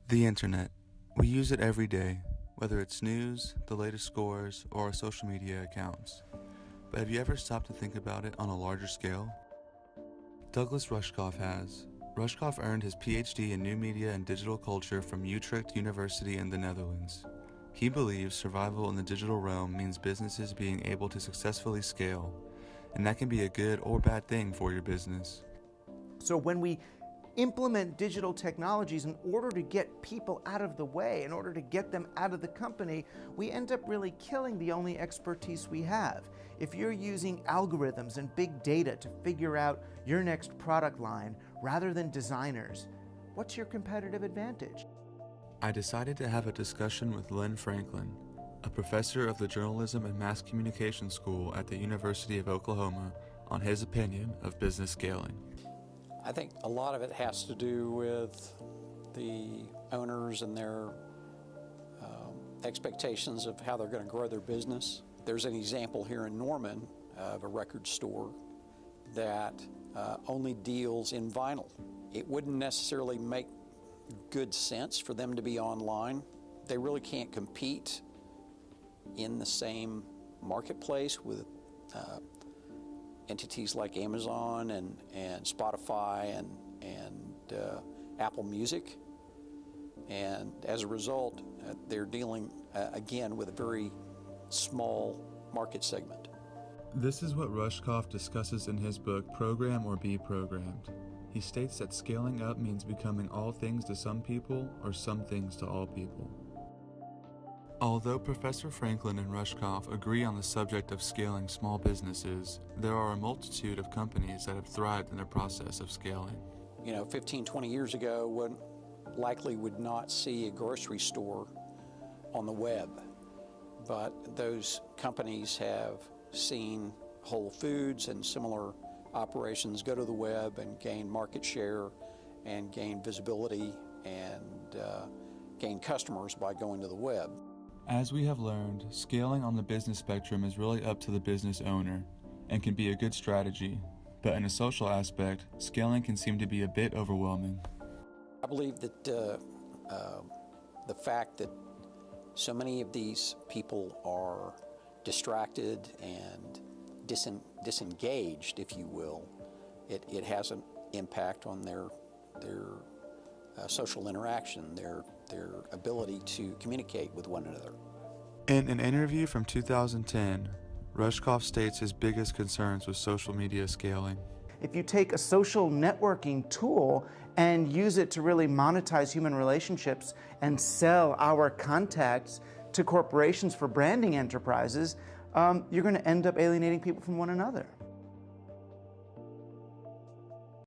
The internet. We use it every day, whether it's news, the latest scores, or our social media accounts. But have you ever stopped to think about it on a larger scale? Douglas Rushkoff has. Rushkoff earned his PhD in New Media and Digital Culture from Utrecht University in the Netherlands. He believes survival in the digital realm means businesses being able to successfully scale, and that can be a good or bad thing for your business. So when we implement digital technologies in order to get people out of the way, in order to get them out of the company, we end up really killing the only expertise we have. If you're using algorithms and big data to figure out your next product line rather than designers, what's your competitive advantage? I decided to have a discussion with Len Franklin, a professor of the Journalism and Mass Communication School at the University of Oklahoma, on his opinion of business scaling. I think a lot of it has to do with the owners and their expectations of how they're going to grow their business. There's an example here in Norman of a record store that only deals in vinyl. It wouldn't necessarily make good sense for them to be online. They really can't compete in the same marketplace with entities like Amazon and Spotify and Apple Music. And as a result, they're dealing again with a very small market segment. This is what Rushkoff discusses in his book, Program or Be Programmed. He states that scaling up means becoming all things to some people or some things to all people. Although Professor Franklin and Rushkoff agree on the subject of scaling small businesses, there are a multitude of companies that have thrived in the process of scaling. 15, 20 years ago, one likely would not see a grocery store on the web, but those companies have seen Whole Foods and similar operations go to the web and gain market share and gain visibility and gain customers by going to the web. As we have learned, scaling on the business spectrum is really up to the business owner and can be a good strategy, but in a social aspect, scaling can seem to be a bit overwhelming. I believe that the fact that so many of these people are distracted and disengaged, if you will, it has an impact on their social interaction, their ability to communicate with one another. In an interview from 2010, Rushkoff states his biggest concerns with social media scaling. If you take a social networking tool and use it to really monetize human relationships and sell our contacts to corporations for branding enterprises, you're going to end up alienating people from one another.